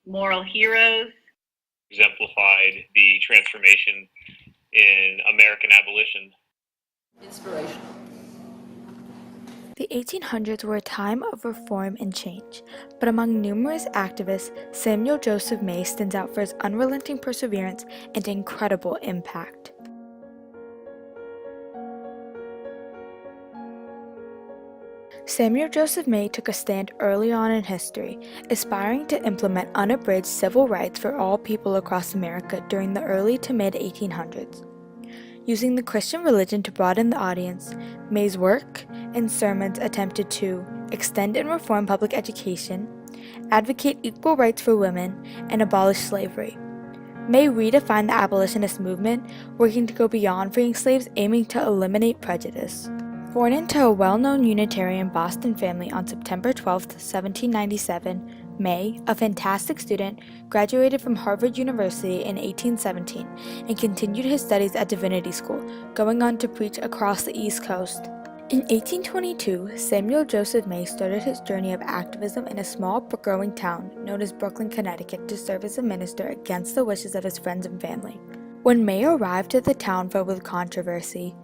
moral heroes. Exemplified the transformation in American abolition. Inspirational. The 1800s were a time of reform and change, but among numerous activists, Samuel Joseph May stands out for his unrelenting perseverance and incredible impact. Samuel Joseph May took a stand early on in history, aspiring to implement unabridged civil rights for all people across America during the early to mid-1800s. Using the Christian religion to broaden the audience, May's work and sermons attempted to extend and reform public education, advocate equal rights for women, and abolish slavery. May redefined the abolitionist movement, working to go beyond freeing slaves, aiming to eliminate prejudice. Born into a well-known Unitarian Boston family on September 12, 1797, May, a fantastic student, graduated from Harvard University in 1817 and continued his studies at Divinity School, going on to preach across the East Coast. In 1822, Samuel Joseph May started his journey of activism in a small but growing town known as Brooklyn, Connecticut, to serve as a minister against the wishes of his friends and family. When May arrived at the town filled with controversy,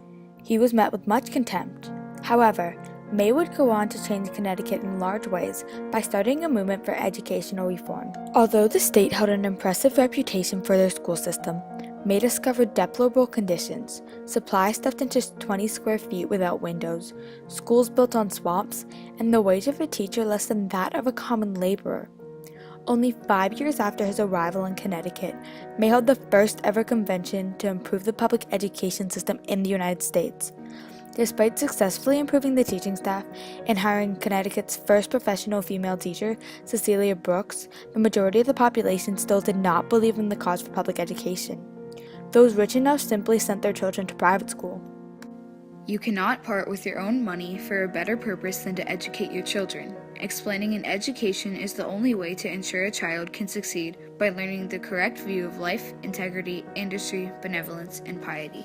he was met with much contempt. However, May would go on to change Connecticut in large ways by starting a movement for educational reform. Although the state held an impressive reputation for their school system, May discovered deplorable conditions: supplies stuffed into 20 square feet without windows, schools built on swamps, and the wage of a teacher less than that of a common laborer. Only 5 years after his arrival in Connecticut, May held the first ever convention to improve the public education system in the United States. Despite successfully improving the teaching staff and hiring Connecticut's first professional female teacher, Cecilia Brooks, the majority of the population still did not believe in the cause for public education. Those rich enough simply sent their children to private school. You cannot part with your own money for a better purpose than to educate your children. Explaining an education is the only way to ensure a child can succeed by learning the correct view of life, integrity, industry, benevolence, and piety.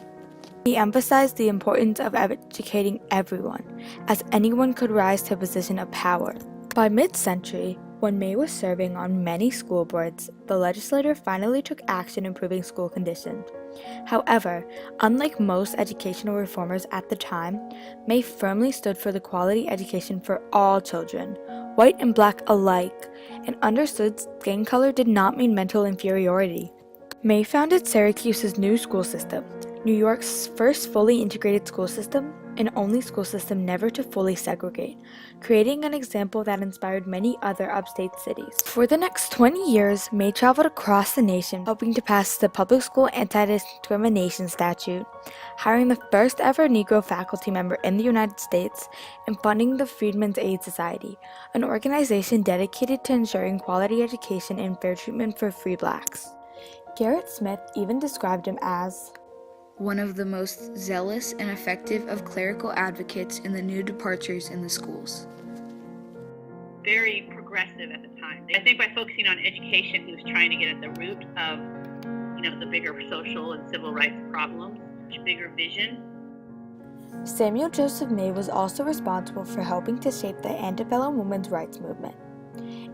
He emphasized the importance of educating everyone, as anyone could rise to a position of power. By mid-century, when May was serving on many school boards, the legislature finally took action improving school conditions. However, unlike most educational reformers at the time, May firmly stood for the quality education for all children, white and black alike, and understood skin color did not mean mental inferiority. May founded Syracuse's new school system, New York's first fully integrated school system and only school system never to fully segregate, creating an example that inspired many other upstate cities. For the next 20 years, May traveled across the nation, helping to pass the public school anti-discrimination statute, hiring the first ever Negro faculty member in the United States, and funding the Freedmen's Aid Society, an organization dedicated to ensuring quality education and fair treatment for free blacks. Garrett Smith even described him as one of the most zealous and effective of clerical advocates in the new departures in the schools. Very progressive at the time. I think by focusing on education, he was trying to get at the root of, the bigger social and civil rights problems, much bigger vision. Samuel Joseph May was also responsible for helping to shape the antebellum women's rights movement.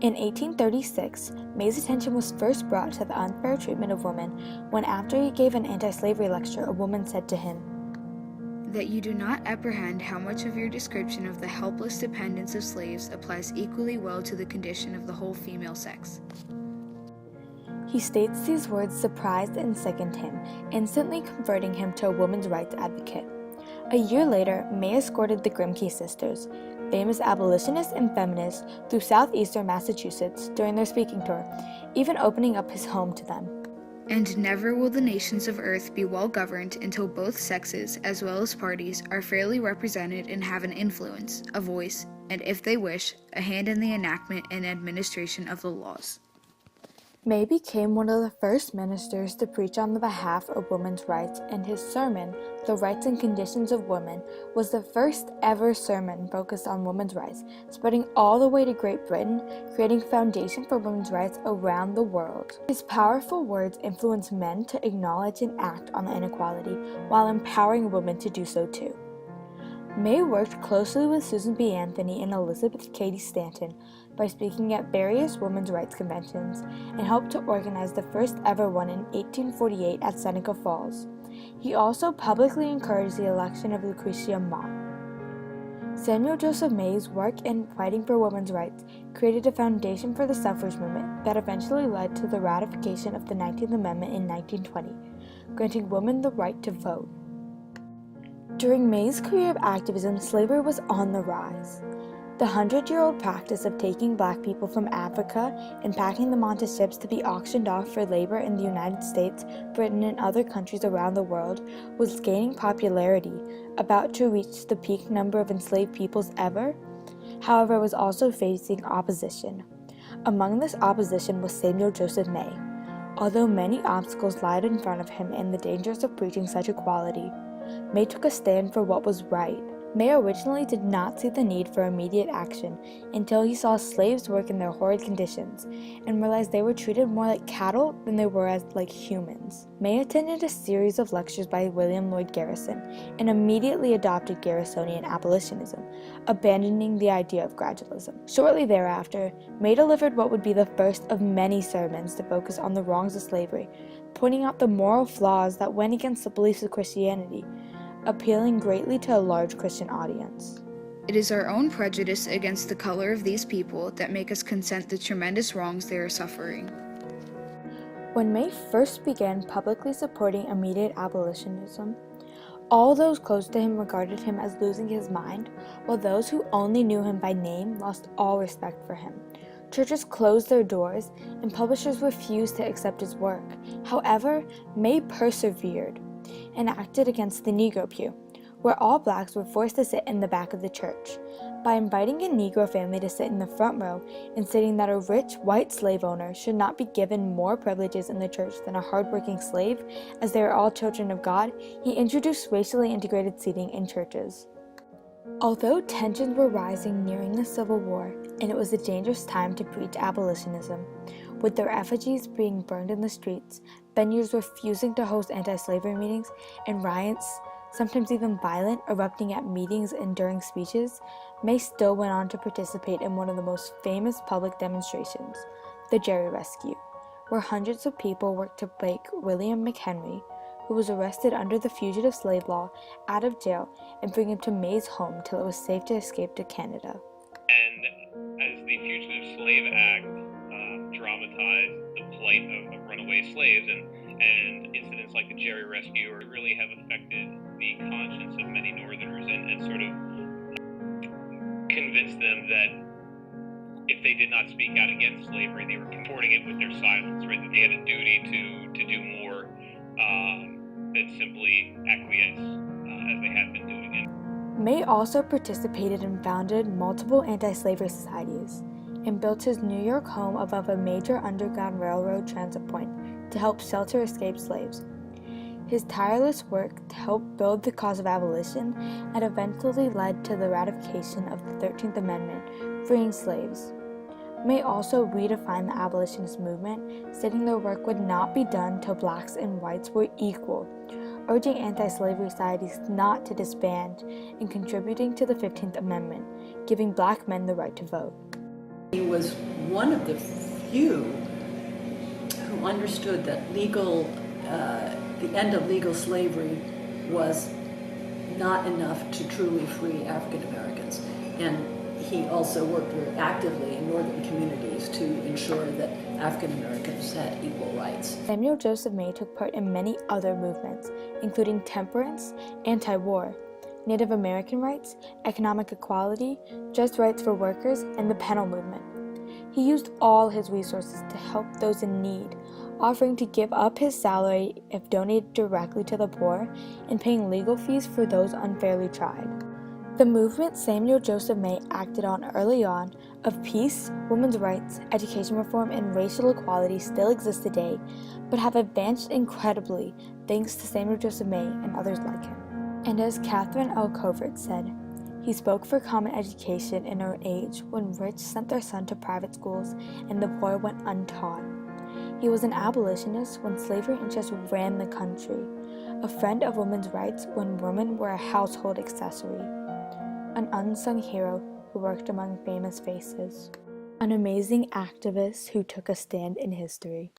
In 1836, May's attention was first brought to the unfair treatment of women when, after he gave an anti-slavery lecture, a woman said to him, "That you do not apprehend how much of your description of the helpless dependence of slaves applies equally well to the condition of the whole female sex." He states these words surprised and sickened him, instantly converting him to a women's rights advocate. A year later, May escorted the Grimke sisters, famous abolitionists and feminists, through southeastern Massachusetts during their speaking tour, even opening up his home to them. And never will the nations of earth be well governed until both sexes, as well as parties, are fairly represented and have an influence, a voice, and if they wish, a hand in the enactment and administration of the laws. May became one of the first ministers to preach on the behalf of women's rights, and his sermon, The Rights and Conditions of Women, was the first ever sermon focused on women's rights, spreading all the way to Great Britain, creating a foundation for women's rights around the world. His powerful words influenced men to acknowledge and act on the inequality, while empowering women to do so too. May worked closely with Susan B. Anthony and Elizabeth Cady Stanton by speaking at various women's rights conventions and helped to organize the first ever one in 1848 at Seneca Falls. He also publicly encouraged the election of Lucretia Mott. Samuel Joseph May's work in fighting for women's rights created a foundation for the suffrage movement that eventually led to the ratification of the 19th Amendment in 1920, granting women the right to vote. During May's career of activism, slavery was on the rise. The 100-year-old practice of taking black people from Africa and packing them onto ships to be auctioned off for labor in the United States, Britain, and other countries around the world was gaining popularity, about to reach the peak number of enslaved peoples ever. However, it was also facing opposition. Among this opposition was Samuel Joseph May. Although many obstacles lied in front of him and the dangers of preaching such equality, May took a stand for what was right. May originally did not see the need for immediate action until he saw slaves work in their horrid conditions and realized they were treated more like cattle than they were as like humans. May attended a series of lectures by William Lloyd Garrison and immediately adopted Garrisonian abolitionism, abandoning the idea of gradualism. Shortly thereafter, May delivered what would be the first of many sermons to focus on the wrongs of slavery, pointing out the moral flaws that went against the beliefs of Christianity, appealing greatly to a large Christian audience. It is our own prejudice against the color of these people that make us consent the tremendous wrongs they are suffering. When May first began publicly supporting immediate abolitionism, all those close to him regarded him as losing his mind, while those who only knew him by name lost all respect for him. Churches closed their doors, and publishers refused to accept his work. However, May persevered and acted against the Negro pew, where all blacks were forced to sit in the back of the church. By inviting a Negro family to sit in the front row and stating that a rich white slave owner should not be given more privileges in the church than a hardworking slave, as they are all children of God, he introduced racially integrated seating in churches. Although tensions were rising nearing the Civil War, and it was a dangerous time to preach abolitionism, with their effigies being burned in the streets, venues refusing to host anti-slavery meetings, and riots, sometimes even violent, erupting at meetings and during speeches, May still went on to participate in one of the most famous public demonstrations, the Jerry Rescue, where hundreds of people worked to break William McHenry, who was arrested under the Fugitive Slave Law, out of jail and bring him to May's home till it was safe to escape to Canada. And as the Fugitive Slave Act dramatized the plight of runaway slaves, and incidents like the Jerry Rescue really have affected the conscience of many Northerners and sort of convinced them that if they did not speak out against slavery, they were comporting it with their silence, right? That they had a duty to do more than simply acquiesce as they had been doing it. May also participated and founded multiple anti-slavery societies and built his New York home above a major Underground Railroad transit point to help shelter escaped slaves. His tireless work to help build the cause of abolition had eventually led to the ratification of the 13th Amendment, freeing slaves. May also redefined the abolitionist movement, stating their work would not be done till blacks and whites were equal, urging anti-slavery societies not to disband, and contributing to the 15th Amendment, giving black men the right to vote. He was one of the few who understood that the end of legal slavery was not enough to truly free African Americans. And he also worked very actively in northern communities to ensure that African Americans had equal rights. Samuel Joseph May took part in many other movements, including temperance, anti-war, Native American rights, economic equality, just rights for workers, and the Pennell movement. He used all his resources to help those in need, offering to give up his salary if donated directly to the poor, and paying legal fees for those unfairly tried. The movement Samuel Joseph May acted on early on of peace, women's rights, education reform, and racial equality still exist today, but have advanced incredibly thanks to Samuel Joseph May and others like him. And as Catherine L. Covert said, he spoke for common education in an age when rich sent their son to private schools and the poor went untaught. He was an abolitionist when slavery interests ran the country, a friend of women's rights when women were a household accessory. an unsung hero who worked among famous faces, an amazing activist who took a stand in history.